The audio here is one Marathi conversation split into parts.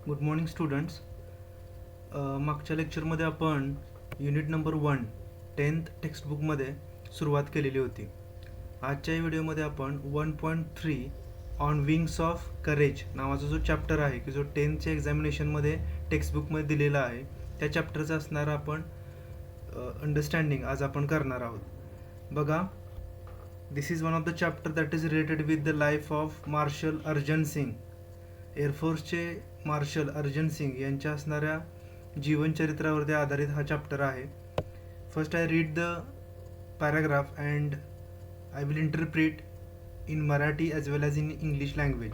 Good morning students. मागच्या लेक्चरमध्ये आपण युनिट नंबर 1 10th टेक्स्टबुकमध्ये सुरुवात केलेली होती. आजच्या व्हिडिओमध्ये आपण 1.3 ऑन विंग्स ऑफ करेज नावाचा जो चॅप्टर आहे की जो 10th एक्झामिनेशनमध्ये टेक्स्टबुकमध्ये दिलेला आहे त्या चॅप्टरचा असणारा आपण अंडरस्टँडिंग आज आपण करणार आहोत. बघा, this is one of the chapter that is related with the life of marshal Arjan Singh. एअरफोर्सचे मार्शल अर्जन सिंग यांच्या असणाऱ्या जीवनचरित्रावरती आधारित हा चॅप्टर आहे. First I read the paragraph and I will interpret in Marathi as well as in English language.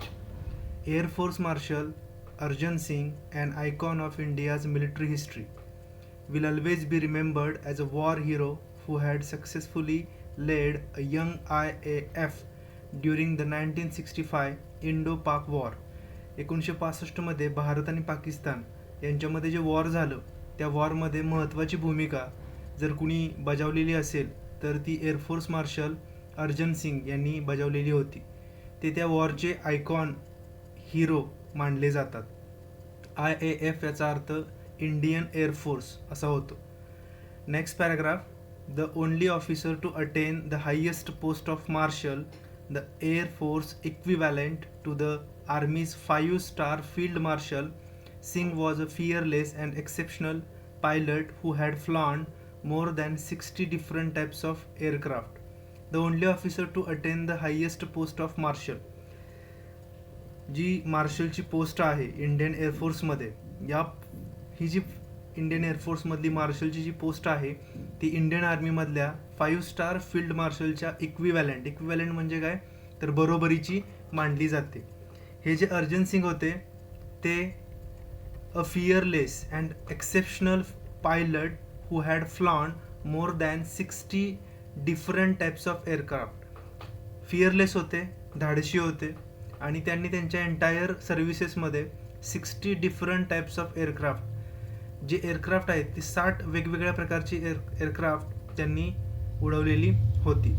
Air force marshal Arjan Singh, an icon of India's military history, will always be remembered as a war hero who had successfully led a young IAF during the 1965 Indo-Pak War. 1965मध्ये Bharat आणि पाकिस्तान यांच्यामध्ये जे वॉर झालं त्या वॉरमध्ये महत्त्वाची भूमिका जर कुणी बजावलेली असेल तर ती एअरफोर्स मार्शल अर्जन सिंग यांनी बजावलेली होती. ते त्या वॉरचे आयकॉन हिरो मानले जातात. IAF याचा अर्थ इंडियन एअरफोर्स असा होतो. Next paragraph. The only officer to attain the highest post of marshal, the air force equivalent to the army's 5-star field marshal, Singh was a fearless and exceptional pilot who had flown more than 60 different types of aircraft. The only officer to attain the highest post of marshal. जी मार्शलची पोस्ट आहे इंडियन एअरफोर्समध्ये, ही जी इंडियन एअरफोर्समधली मार्शलची जी पोस्ट आहे ती इंडियन आर्मीमधल्या 5-star फील्ड मार्शलच्या इक्विव्हॅलेंट म्हणजे काय तर बरोबरीची मानली जाते. हे जे अर्जन सिंग होते ते a fearless and exceptional pilot who had flown more than 60 different types of aircraft. Fearless होते, धाडशी होते आणि त्यांनी त्यांच्या एंटायर सर्व्हिसेसमध्ये 60 डिफरंट टाईप्स ऑफ एअरक्राफ्ट जे एअरक्राफ्ट आहेत ती 60 वेगवेगळ्या प्रकारची एअरक्राफ्ट त्यांनी उडवलेली होती.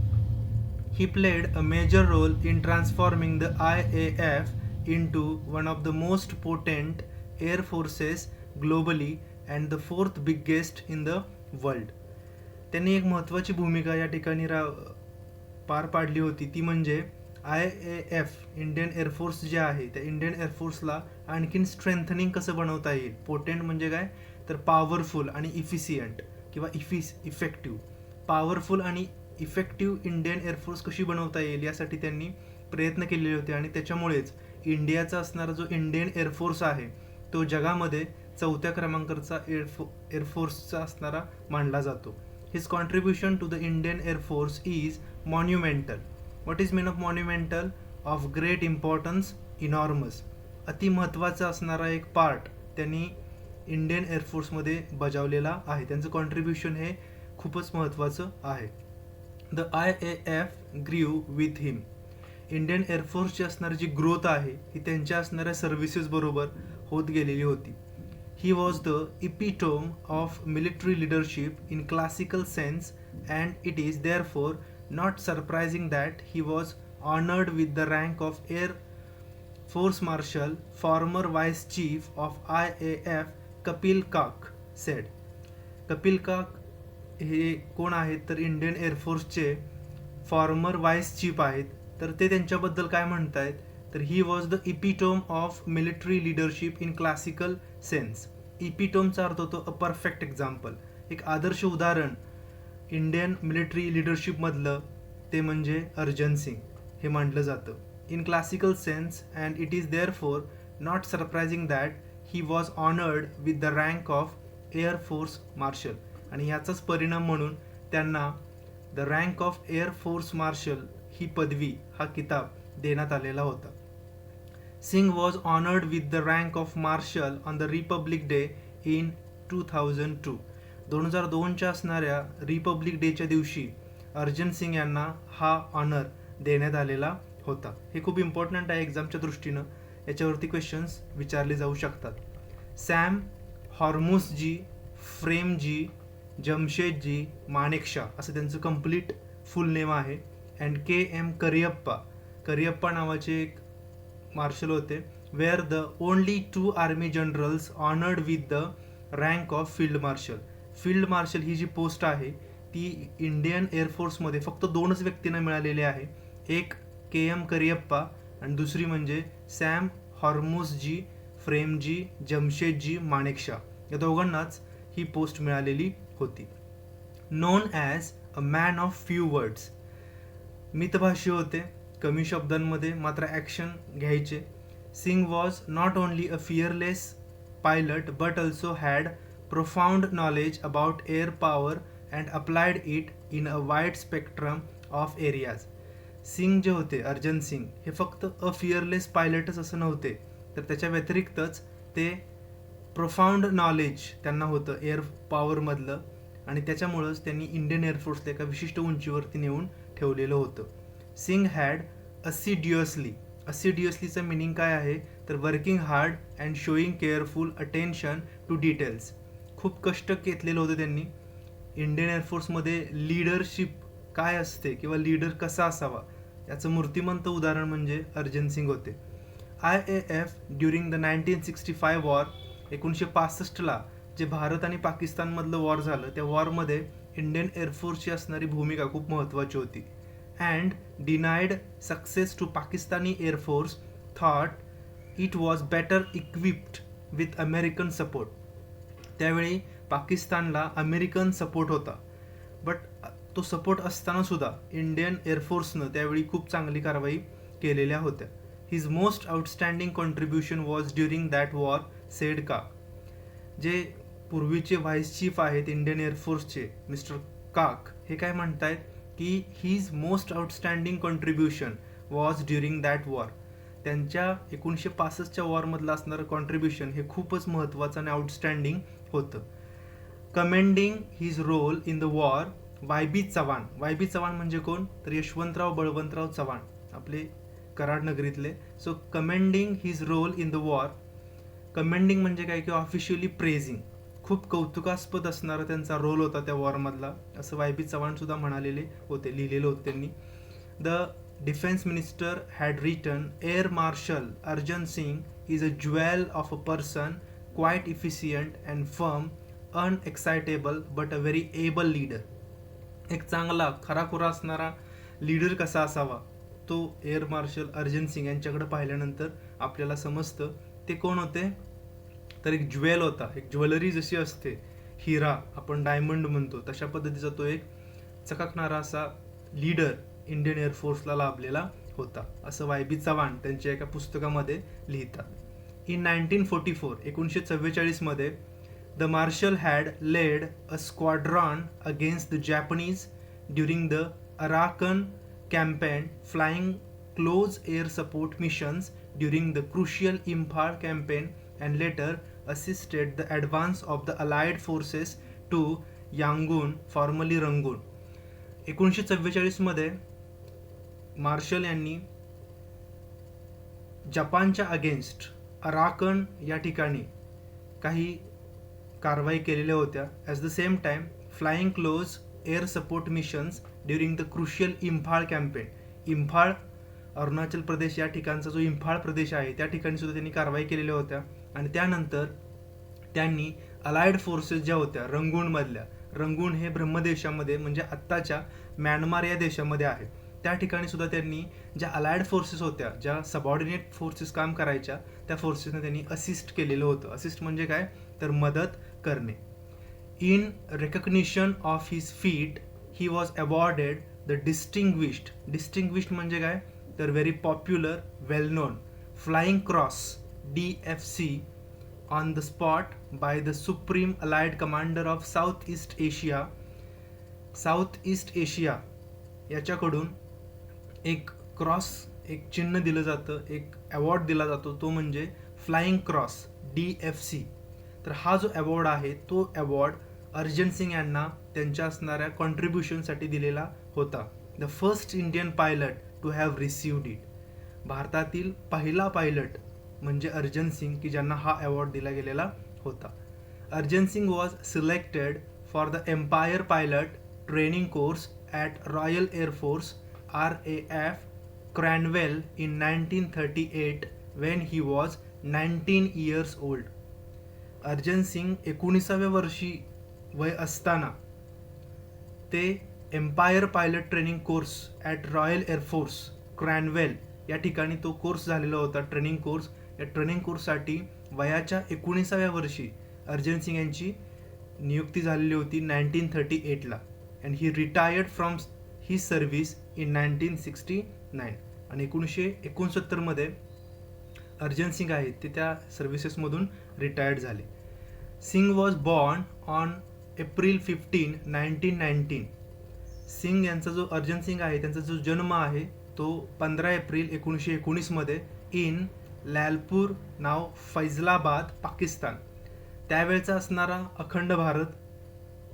He played a major role in transforming the IAF into one of the most potent air forces globally and the 4th biggest in the world. त्यांनी एक महत्त्वाची भूमिका या ठिकाणी पार पाडली होती, ती म्हणजे IAF इंडियन एअरफोर्स जे आहे त्या इंडियन एअरफोर्सला आणखीन स्ट्रेंथनिंग कसं बनवता येईल. पोटेंट म्हणजे काय तर पॉवरफुल आणि इफिशियंट किंवा इफेक्टिव्ह. पॉवरफुल आणि इफेक्टिव्ह इंडियन एअरफोर्स कशी बनवता येईल यासाठी त्यांनी प्रयत्न केलेले होते आणि त्याच्यामुळेच इंडियाचा असणारा जो इंडियन एअरफोर्स आहे तो जगामध्ये 4थ्या क्रमांकाचा एअरफोर्सचा असणारा मानला जातो. His contribution to the Indian air force is monumental. What is mean of monumental? Of great importance, enormous. अति महत्त्वाचा असणारा एक पार्ट त्यांनी इंडियन एअरफोर्समध्ये बजावलेला आहे. त्यांचं कॉन्ट्रीब्युशन हे खूपच महत्त्वाचं आहे. द IAF ग्रीव विथ हिम. इंडियन एअरफोर्सची असणारी जी ग्रोथ आहे ही त्यांच्या असणाऱ्या सर्व्हिसेस बरोबर होत गेलेली होती. He was the epitome of military leadership in classical sense and it is therefore not surprising that he was honoured with the rank of air force marshal. Former vice chief of IAF Kapil Kak said. Kapil Kak हे कोण आहेत तर इंडियन एअरफोर्सचे फॉर्मर व्हाईस चीफ आहेत. तर ते त्यांच्याबद्दल काय म्हणत आहेत तर he was the epitome of military leadership in classical sense. इपिटोमचा अर्थ होतो अ परफेक्ट एक्झाम्पल, एक आदर्श उदाहरण इंडियन मिलिटरी लिडरशिपमधलं ते म्हणजे अर्जन सिंग हे मानलं जातं. In classical sense and it is therefore not surprising that he was honoured with the rank of air force marshal. आणि ह्याचाच परिणाम म्हणून त्यांना the rank of air force marshal ही पदवी, हा किताब देण्यात आलेला होता. Singh was honoured with the rank of marshal on the Republic Day in 2002. 2002च्या असणाऱ्या रिपब्लिक डेच्या दिवशी अर्जन सिंग यांना हा ऑनर देण्यात आलेला होता. हे खूप इम्पॉर्टंट आहे एक्झामच्या दृष्टीनं, याच्यावरती क्वेश्चन्स विचारले जाऊ शकतात. सॅम हॉर्मुसजी, फ्रेमजी, जमशेदजी मानेकशा असं त्यांचं कंप्लीट फुल नेम आहे. अँड KM करियप्पा नावाचे एक मार्शल होते were the only 2 army generals honored with the rank of field marshal. field marshal he G post आहे ती इंडियन एअरफोर्समध्ये फक्त 2च व्यक्तींना मिळालेली आहे. एक KM करियप्पा आणि दुसरी म्हणजे सॅम हॉर्मुसजी फ्रेमजी जमशेदजी माणेकशा, या दोघांनाच ही पोस्ट मिळालेली होती. Known as a man of few words, मितभाषी होते, कमी शब्दांमध्ये मात्र ॲक्शन घ्यायचे. Singh was not only a fearless pilot but also had profound knowledge about air power and applied it in a wide spectrum of areas. Singh जे होते अर्जन सिंग हे फक्त अ फिअरलेस पायलटच असं नव्हते, तर त्याच्या व्यतिरिक्तच ते प्रोफाऊंड नॉलेज त्यांना होतं एअर पॉवरमधलं, आणि त्याच्यामुळंच त्यांनी इंडियन एअरफोर्सला एका विशिष्ट उंचीवरती नेऊन ठेवलेलं होतं. सिंग हॅड असिड्युअसलीचं मिनिंग काय आहे तर working hard and showing careful attention to details. खूप कष्ट घेतलेलं होतं त्यांनी. इंडियन एअरफोर्समध्ये लीडरशिप काय असते किंवा लीडर कसा असावा याचं मूर्तिमंत उदाहरण म्हणजे अर्जन सिंग होते. IAF ड्युरिंग द 1965 वॉर, 1965ला जे भारत आणि पाकिस्तानमधलं वॉर झालं त्या वॉरमध्ये इंडियन एअरफोर्सची असणारी भूमिका खूप महत्त्वाची होती. And denied success to Pakistani air force thought it was better equipped with American support. त्यावेळी पाकिस्तानला अमेरिकन सपोर्ट होता, बट तो सपोर्ट असताना सुद्धा इंडियन एअरफोर्सनं त्यावेळी खूप चांगली कारवाई केलेल्या होत्या. His most outstanding contribution was during that war, sed काक. जे पूर्वीचे व्हाईस चीफ आहेत इंडियन एअरफोर्सचे मिस्टर काक, हे काय म्हणतायत की his most outstanding contribution was during that war. त्यांच्या 1965च्या वॉरमधलं असणारं कॉन्ट्रीब्युशन हे खूपच महत्त्वाचं आणि आउटस्टँडिंग होतं. Commending his role in the war, YB Chavan. YB Chavan म्हणजे कोण तर यशवंतराव बळवंतराव चव्हाण, आपले कराड नगरीतले. So commending his role in the war, commending म्हणजे काय की ऑफिशियली प्रेझिंग, खूप कौतुकास्पद असणारा त्यांचा रोल होता त्या वॉरमधला, असं YB चव्हाण सुद्धा म्हणालेले होते, लिहिलेलं होतं त्यांनी. The defence minister had written, air marshal Arjan Singh is a jewel of a person, quite efficient and firm, unexcitable but a very able leader. एक चांगला खराखुरा असणारा लीडर कसा असावा तो एअर मार्शल अर्जन सिंग यांच्याकडे पाहिल्यानंतर आपल्याला समजतं. ते कोण होते तर एक ज्वेल होता, एक ज्वेलरी जशी असते, हिरा आपण डायमंड म्हणतो तशा पद्धतीचा तो एक चकाकणारा असा लीडर इंडियन एअरफोर्सला लाभलेला होता, असं YB चव्हाण त्यांच्या एका पुस्तकामध्ये लिहितात. इन 1944, 1944मध्ये the marshal had led a squadron against the Japanese during the Arakan campaign, flying close air support missions during the crucial Imphal campaign and later assisted the advance of the allied forces to Yangon, formerly Rangoon. 1944मध्ये मार्शल यांनी जपानच्या अगेन्स्ट अराकन या ठिकाणी काही कारवाई केलेल्या होत्या. At the same time flying close air support missions during the crucial Imphal campaign, Imphal Arunachal Pradesh या ठिकाणचा जो इम्फाळ प्रदेश आहे त्या ठिकाणी सुद्धा त्यांनी कारवाई केलेल्या होत्या. आणि त्यानंतर त्यांनी अलाइड फोर्सेस ज्या होत्या रंगूनमधल्या, रंगून हे ब्रह्मदेशामध्ये म्हणजे आत्ताच्या म्यानमार या देशामध्ये आहे, त्या ठिकाणी सुद्धा त्यांनी ज्या अलाइड फोर्सेस होत्या, ज्या सबऑर्डिनेट फोर्सेस काम करायच्या, त्या फोर्सेसने त्यांनी असिस्ट केलेलं होतं. असिस्ट म्हणजे काय तर मदत करणे. In recognition of his feet he was awarded the distinguished, distinguished म्हणजे काय तर very popular, well non flying cross DFC on the spot by the Supreme Allied Commander of Southeast Asia. South Asia याच्याकडून एक क्रॉस, एक चिन्ह दिलं जातं, एक अवॉर्ड दिला जातो, तो म्हणजे फ्लाइंग क्रॉस DFC. तर हा जो अवॉर्ड आहे तो अवॉर्ड अर्जन सिंग यांना त्यांच्या असणाऱ्या कॉन्ट्रीब्युशनसाठी दिलेला होता. The first Indian pilot to have received it, भारतातील पहिला पायलट म्हणजे अर्जन सिंग की ज्यांना हा अवॉर्ड दिला गेलेला होता. Arjan Singh was selected for the empire pilot training course at Royal air force RAF Cranwell in 1938 when he was 19 years old. Arjan Singh 19व्या वर्षी वय असताना ते empire pilot training course at Royal air force Cranwell या ठिकाणी तो कोर्स झालेला होता, ट्रेनिंग कोर्स. या ट्रेनिंग कोर्ससाठी वयाच्या 19व्या वर्षी अर्जन सिंग यांची नियुक्ती झालेली होती 1938ला. And he retired from he service in 1969. आणि 1969मध्ये अर्जन सिंग आहेत ते त्या सर्व्हिसेसमधून रिटायर्ड झाले. Singh was born on April 15, 1919. Singh यांचा जो अर्जन सिंग आहे त्यांचा जो जन्म आहे तो 15 एप्रिल 1919मध्ये इन लालपूर नाव फैजलाबाद पाकिस्तान. त्यावेळचा असणारा अखंड भारत,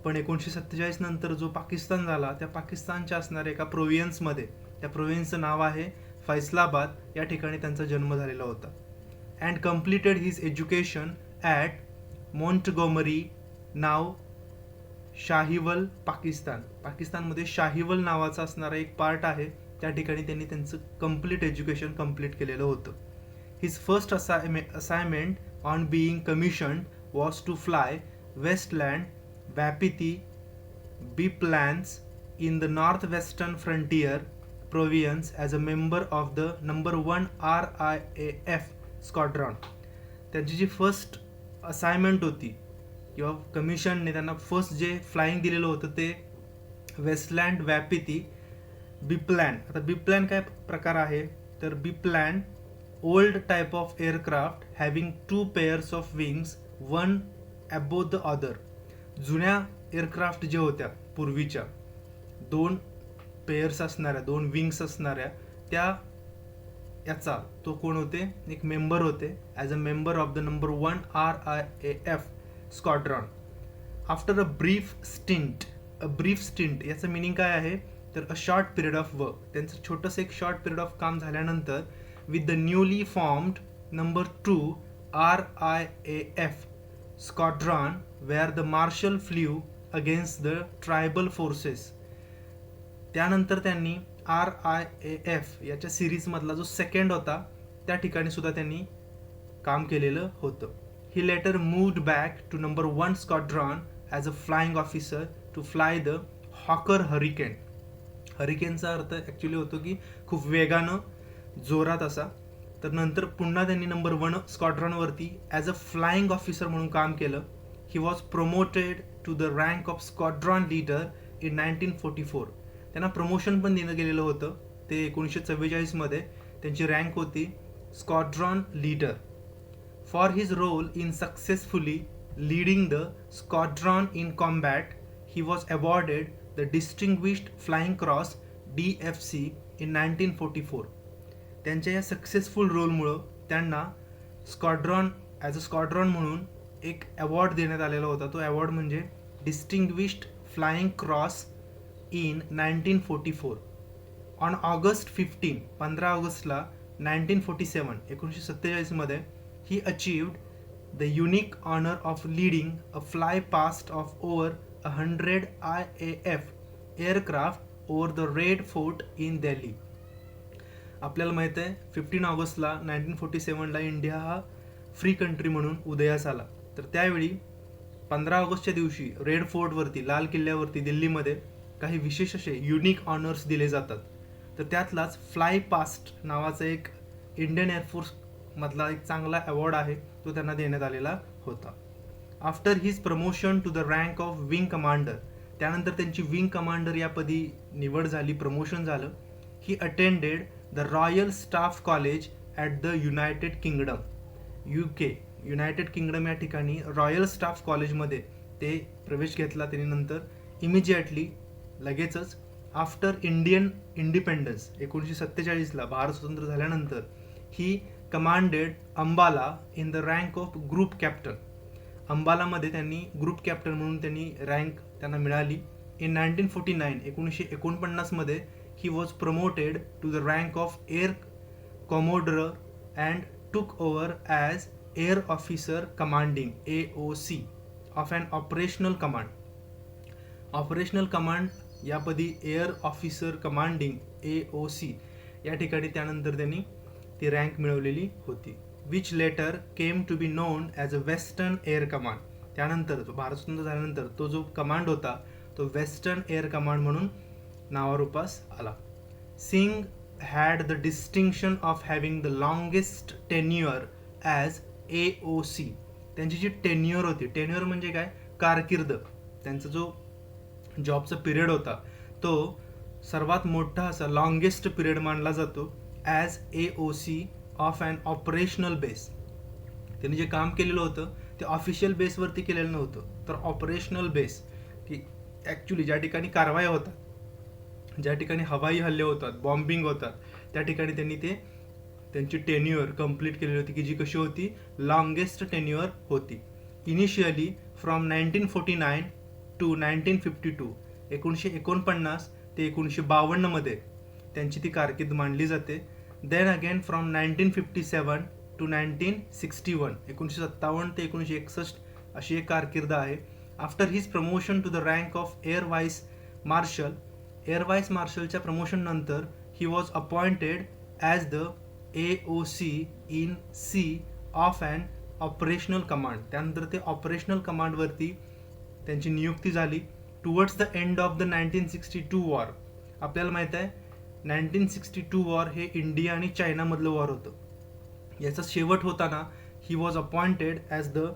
पण 1947 नंतर जो पाकिस्तान झाला त्या पाकिस्तानच्या असणाऱ्या एका प्रोव्हिन्समध्ये, त्या प्रोव्हिन्सचं नाव आहे फैसलाबाद, या ठिकाणी त्यांचा जन्म झालेला होता. And completed his education at Montgomery नाव शाहिवल पाकिस्तान. पाकिस्तानमध्ये शाहिवल नावाचा असणारा एक पार्ट आहे, त्या ठिकाणी त्यांनी त्यांचं कम्प्लीट एज्युकेशन कम्प्लीट केलेलं होतं. His first assignment on being commissioned was to fly Westland Wapiti biplanes in the north western frontier province as a member of the number 1 RIAF squadron. त्यांची जी फर्स्ट असाइनमेंट होती किंवा कमिशनने त्यांना फर्स्ट जे फ्लाईंग दिलेलं होतं ते वेस्टलँड वॅपिती बिप्लॅन. आता बिप्लॅन काय प्रकार आहे तर biplane old type of aircraft having 2 pairs of wings one above the other. जुन्या एअरक्राफ्ट जे होत्या पूर्वीच्या 2 पेअर्स असणाऱ्या, 2 विंग्स असणाऱ्या, त्या याचा तो कोण होते, एक मेंबर होते as a member of the number 1 RIAF squadron. After a brief stint याचं मिनिंग काय आहे तर a short period of work. त्यांचं छोटंसं एक शॉर्ट पिरियड ऑफ काम झाल्यानंतर with the newly formed number 2 RIAF squadron where the marshal flew against the tribal forces. त्यानंतर त्यांनी RIAF याच्या सिरीजमधला जो सेकंड होता त्या ठिकाणी सुद्धा त्यांनी काम केलेलं होतं. He later moved back to number 1 squadron as a flying officer to fly the Hawker Hurricane. हरिकेनचा अर्थ ॲक्च्युली होतो की खूप वेगानं, जोरात असा. तर नंतर पुन्हा त्यांनी नंबर 1 स्क्वॉड्रॉनवरती ॲज अ फ्लाइंग ऑफिसर म्हणून काम केलं. He was promoted to the rank of squadron leader in 1944. त्यांना प्रमोशन पण देण्यात गेलेलं होतं. ते 1944मध्ये त्यांची रँक होती squadron leader. For his role in successfully leading the squadron in combat he was awarded the distinguished flying cross DFC in 1944. त्यांच्या या सक्सेसफुल रोलमुळं त्यांना ॲज अ स्क्वॉड्रॉन म्हणून एक अवॉर्ड देण्यात आलेला होता. तो अवॉर्ड म्हणजे distinguished flying cross in 1944. On August 15 ऑगस्टला 1947 he achieved the unique honour of leading a fly past of over 100 IAF aircraft over the red fort in Delhi. आपल्याला माहीत आहे 15 ऑगस्टला 1947ला इंडिया हा फ्री कंट्री म्हणून उदयास आला. तर त्यावेळी 15 ऑगस्टच्या दिवशी रेड फोर्टवरती, लाल किल्ल्यावरती दिल्लीमध्ये काही विशेष असे युनिक ऑनर्स दिले जातात. तर त्यातलाच फ्लाय पास्ट नावाचा एक इंडियन एअरफोर्स मधला एक चांगला अवॉर्ड आहे, तो त्यांना देण्यात आलेला होता. After his promotion to the rank of wing commander, त्यानंतर त्यांची विंग कमांडर या पदी निवड झाली, प्रमोशन झालं. He attended the royal staff college at the United kingdom UK. United kingdom या ठिकाणी रॉयल स्टाफ कॉलेजमध्ये ते प्रवेश घेतला त्यांनी. नंतर इमिजिएटली लगेचच आफ्टर इंडियन इंडिपेंडन्स 1947ला भारत स्वतंत्र झाल्यानंतर ही commanded Ambala in the rank of group captain. अंबालामध्ये त्यांनी ग्रुप कॅप्टन म्हणून त्यांनी रँक त्यांना मिळाली. In 1949 he was promoted to the rank of air कॉमोडर and टूक over as air officer commanding AOC of an operational command. Operational command यापदी air officer commanding AOC या ठिकाणी त्यानंतर त्यांनी ती रँक मिळवलेली होती. Which letter came to be known as a western air command. त्यानंतर भारत स्वतंत्र झाल्यानंतर तो जो कमांड होता तो वेस्टर्न एअर कमांड म्हणून नावारूपास आला. Singh had the distinction of having the longest tenure as AOC. त्यांची जी टेन्युअर होती, टेन्युअर म्हणजे काय, कारकीर्द, त्यांचा जो जॉबचा पिरियड होता तो सर्वात मोठा असा लॉंगेस्ट पिरियड मानला जातो as AOC of an operational base. त्यांनी जे काम केलेलं होतं ते ऑफिशियल बेसवरती केलेलं नव्हतं, तर ऑपरेशनल बेस, की ॲक्च्युली ज्या ठिकाणी कारवाया होतात, ज्या ठिकाणी हवाई हल्ले होतात, बॉम्बिंग होतात, त्या ठिकाणी त्यांनी त्यांची टेन्युअर कंप्लीट केलेली होती, की जी कशी होती, लॉंगेस्ट टेन्युअर होती. इनिशियली फ्रॉम 1949 टू 1952, 1949 ते 1952 मध्ये त्यांची ती कारकीर्द मानली जाते. देन अगेन फ्रॉम 1957 टू 1961, 1957 ते 1961 अशी एक कारकीर्द आहे. After his promotion to the rank of air vice marshal, air vice मार्शलच्या प्रमोशन नंतर he was appointed as the AOC in C of an operational command. त्यानंतर ते ऑपरेशनल कमांडवरती त्यांची नियुक्ती झाली. Towards the end of the 1962 war, आपल्याला माहीत आहे 1962 वॉर हे इंडिया आणि चायनामधलं वॉर होतं. याचा शेवट होताना he was appointed as the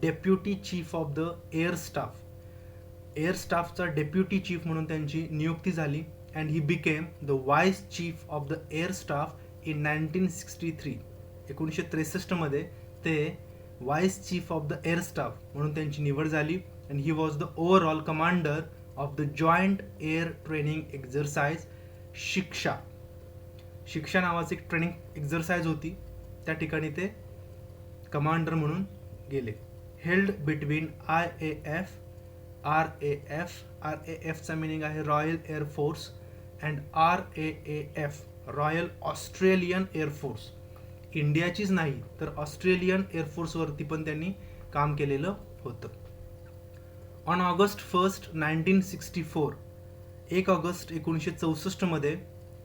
deputy chief of the air staff. Air स्टाफचा डेप्युटी चीफ म्हणून त्यांची नियुक्ती झाली. And he became the vice chief of the air staff in 1963. 1963 मध्ये ते vice chief of the air staff म्हणून त्यांची निवड झाली. And he was the overall commander of the joint air training exercise Shiksha. Shiksha नावाची एक ट्रेनिंग एक्झरसाइज होती, त्या ठिकाणी ते कमांडर म्हणून गेले. हेल्ड बिटवीन IAF, RAFचा मिनिंग आहे Royal air force, and RAAF Royal Australian air force. इंडियाचीच नाही तर ऑस्ट्रेलियन एअरफोर्सवरती पण त्यांनी काम केलेलं होतं. ऑन ऑगस्ट 1, 1964, 1 ऑगस्ट 1964 मध्ये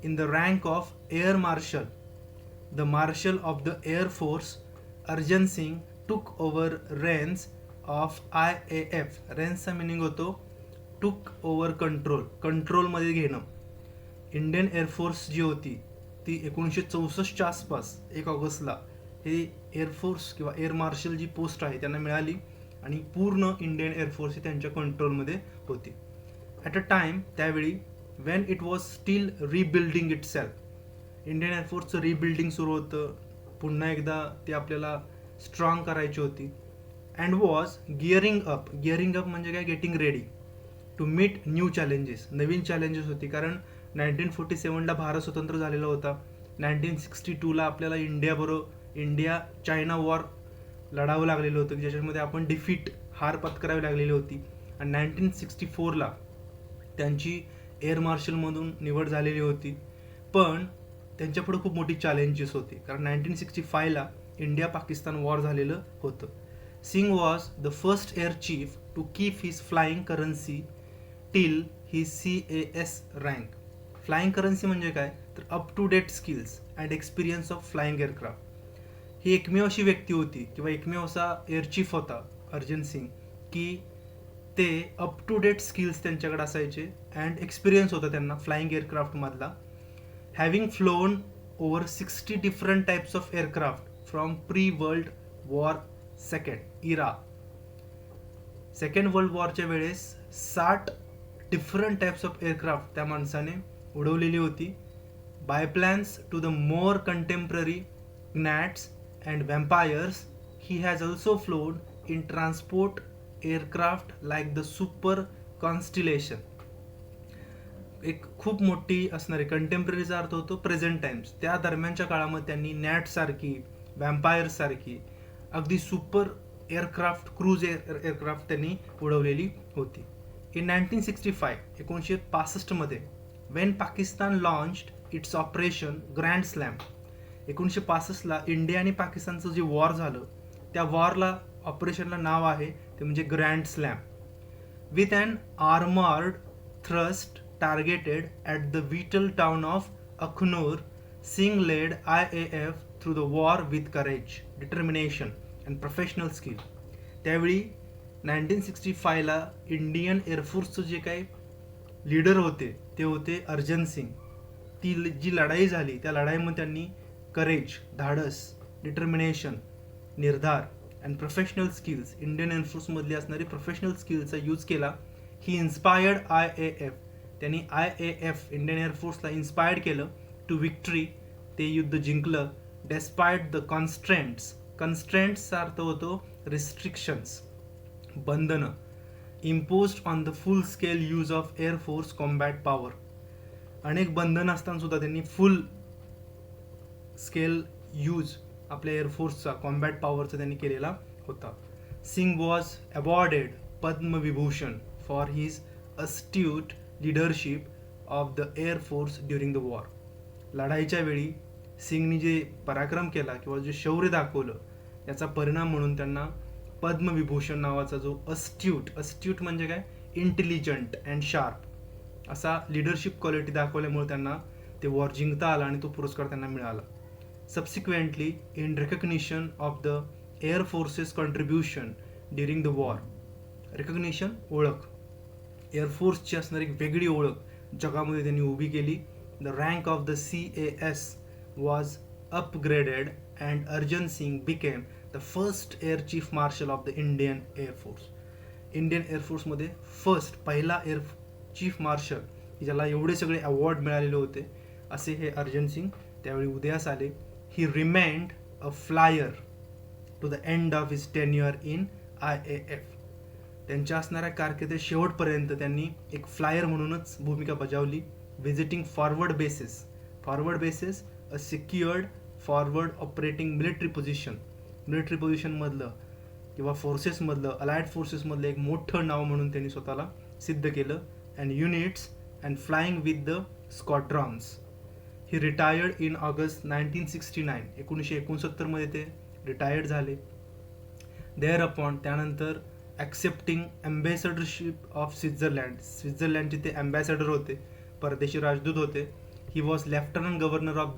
in the rank of air marshal, the marshal of the air force Arjan Singh took over reins of IAF. रेन्सचा मिनिंग होतो टूक ओव्हर कंट्रोल, कंट्रोलमध्ये घेणं. इंडियन एअरफोर्स जी होती ती 1964च्या आसपास 1 ऑगस्टला हे एअरफोर्स किंवा एअर मार्शल जी पोस्ट आहे त्यांना मिळाली आणि पूर्ण इंडियन एअरफोर्स ही त्यांच्या कंट्रोलमध्ये होती. ॲट अ टाइम, त्यावेळी, when it was still rebuilding itself, Indian एअरफोर्सचं रिबिल्डिंग सुरू होतं, पुन्हा एकदा ती आपल्याला स्ट्रॉंग करायची होती. And was gearing up, gearing up म्हणजे काय, getting ready to meet new challenges, नवीन चॅलेंजेस होती. कारण 1947ला भारत स्वतंत्र झालेला होता. 1962ला आपल्याला इंडिया चायना वॉर लढावं लागलेलं होतं, की ज्याच्यामध्ये आपण हार पत्करावी लागलेली होती. आणि 1964ला त्यांची एअर मार्शलमधून निवड झालेली होती. पण त्यांच्यापुढे खूप मोठी चॅलेंजेस होती, कारण 1965ला इंडिया पाकिस्तान वॉर झालेलं होतं. Singh was the first air chief to keep his flying currency till he CAS rank. Flying currency म्हणजे काय, तर up to date skills and experience of flying aircraft. ही एकमेव अशी व्यक्ती होती किंवा एकमेव असा एअर चीफ होता अर्जन सिंग, की ते अप टू डेट स्किल्स त्यांच्याकडे असायचे अँड एक्सपिरियन्स होता त्यांना फ्लाइंग एअरक्राफ्टमधला. Having flown over 60 different types of aircraft from pre world war second era. Second world वॉरच्या वेळेस 60 डिफरंट टाइप्स ऑफ एअरक्राफ्ट त्या माणसाने उडवलेली होती. Biplanes to the more contemporary gnats and vampires, he has also flown in transport aircraft like the Super Constellation. एक खूप मोठी असणारी, कंटेम्पररीचा अर्थ होतो प्रेझेंट टाइम्स, त्या दरम्यानच्या काळामध्ये त्यांनी नॅट सारखी, व्हॅम्पायर्स सारखी अगदी सुपर एअरक्राफ्ट, क्रूज एअरक्राफ्ट त्यांनी उडवलेली होती. इन 1965, 1965 मध्ये, when Pakistan launched its operation grand slam. 1965ला इंडिया आणि पाकिस्तानचं जे वॉर झालं त्या वॉरला, ऑपरेशनला नाव आहे ते म्हणजे grand slam. With an armoured thrust targeted at the vital town of Akhnoor, Singh led IAF through the war with courage, determination and professional skill. त्यावेळी 1965ला इंडियन एअरफोर्सचं जे काही लीडर होते ते होते अर्जन सिंग. ती जी लढाई झाली त्या लढाईमध्ये त्यांनी करेज, धाडस, डिटर्मिनेशन, निर्धार अँड प्रोफेशनल स्किल्स, इंडियन एअरफोर्समधली असणारी प्रोफेशनल स्किल्सचा यूज केला. ही इन्स्पायर्ड IAF. त्यांनी IAF इंडियन एअरफोर्सला इन्स्पायर्ड केलं टू विक्ट्री. ते युद्ध जिंकलं डेस्पाइट द कॉन्स्ट्रेंट्स. कन्स्ट्रेंट्सचा अर्थ होतो रिस्ट्रिक्शन्स, बंधनं, imposed on the full scale use of air force combat power. अनेक बंधनं असताना सुद्धा त्यांनी फुल स्केल यूज आपल्या एअरफोर्सचा, कॉम्बॅट पॉवरचा त्यांनी केलेला होता. Singh was awarded Padma Vibhushan for his astute leadership of the air force during the war. लढाईच्या वेळी सिंगनी जे पराक्रम केला किंवा जे शौर्य दाखवलं याचा परिणाम म्हणून त्यांना पद्मविभूषण नावाचा जो अस्ट्यूट म्हणजे काय, इंटेलिजंट अँड शार्प असा लिडरशिप क्वालिटी दाखवल्यामुळे त्यांना ते वॉर जिंकता आला आणि तो पुरस्कार त्यांना मिळाला. Subsequently in recognition of the air forces contribution during the war. Recognition, ओळख, एअरफोर्सची असणारी एक वेगळी ओळख जगामध्ये त्यांनी उभी केली. The rank of the CAS was upgraded and Arjan Singh became the first air chief marshal of the Indian air force. Indian एअरफोर्समध्ये पहिला एअर चीफ मार्शल ज्याला एवढे सगळे अवॉर्ड मिळालेले होते असे हे अर्जन सिंग त्यावेळी उदयास आले. He remained a flyer to the end of his tenure in IAF. त्यांच्या असणाऱ्या कारकिर्दीत शेवटपर्यंत त्यांनी एक फ्लायर म्हणूनच भूमिका बजावली. व्हिजिटिंग फॉरवर्ड बेसेस अ सिक्युअर्ड फॉरवर्ड ऑपरेटिंग मिलिटरी पोझिशनमधलं किंवा फोर्सेसमधलं, अलाइड फोर्सेसमधलं एक मोठं नाव म्हणून त्यांनी स्वतःला सिद्ध केलं. And units and flying with the squadrons. He retired in August 1969. 1969 ते रिटायर्ड झाले. देअर अपॉन त्यानंतर ॲक्सेप्टिंग ॲम्बॅसेडरशिप ऑफ स्वित्झर्लंडचे ते ॲम्बॅसेडर होते, परदेशी राजदूत होते. He was lieutenant governor of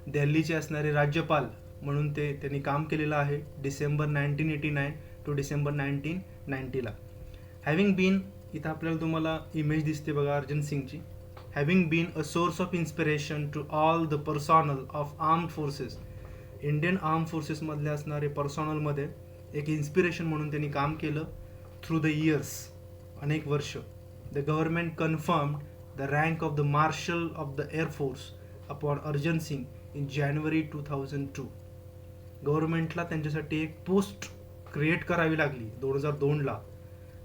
दिल्लीचे असणारे राज्यपाल म्हणून त्यांनी काम केलेलं आहे डिसेंबर 1989 टू डिसेंबर 1990ला. हॅव्हिंग बीन, इथं आपल्याला तुम्हाला इमेज दिसते बघा अर्जन सिंगची. Having been a source of inspiration to all the पर्सॉनल of armed forces. Indian arm फोर्सेसमधले असणारे पर्सॉनलमध्ये एक इन्स्पिरेशन म्हणून त्यांनी काम केलं थ्रू द इयर्स, अनेक वर्ष. The government confirmed the rank of the marshal of the air force upon Arjan Singh in January 2002. गव्हर्नमेंटला त्यांच्यासाठी एक पोस्ट क्रिएट करावी लागली 2002ला,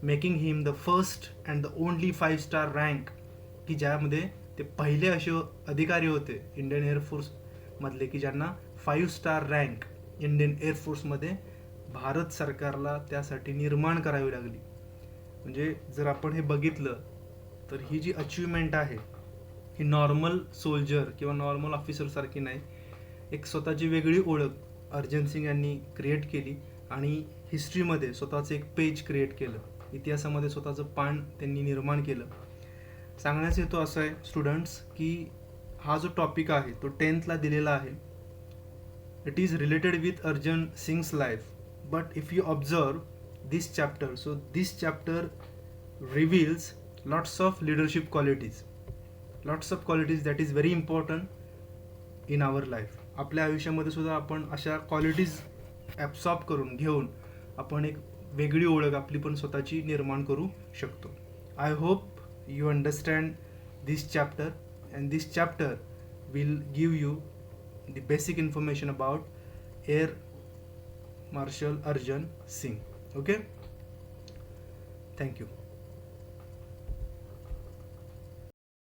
making him the first and the only 5 star rank, की ज्यामध्ये ते पहिले असे अधिकारी होते इंडियन एअरफोर्समधले की ज्यांना 5 स्टार रँक इंडियन एअरफोर्समध्ये भारत सरकारला त्यासाठी निर्माण करावी लागली. म्हणजे जर आपण हे बघितलं तर ही जी अचिव्हमेंट आहे ही नॉर्मल सोल्जर किंवा नॉर्मल ऑफिसरसारखी नाही. एक स्वतःची वेगळी ओळख अर्जन सिंग यांनी क्रिएट केली आणि हिस्ट्रीमध्ये स्वतःचं एक पेज क्रिएट केलं, इतिहासामध्ये स्वतःचं पान त्यांनी निर्माण केलं. सांगण्याचा हेतू असा आहे स्टुडंट्स की हा जो टॉपिक आहे तो 10th दिलेला आहे. It is related with Arjan Singh's life. But if you observe this chapter, so this chapter reveals lots of leadership qualities that is very important in our life. आपल्या आयुष्यामध्ये सुद्धा आपण अशा क्वालिटीज ॲब्सॉर्ब करून घेऊन आपण एक वेगळी ओळख आपली पण स्वतःची निर्माण करू शकतो. I hope you understand this chapter and this chapter will give you the basic information about air marshal Arjan Singh. Okay, thank you.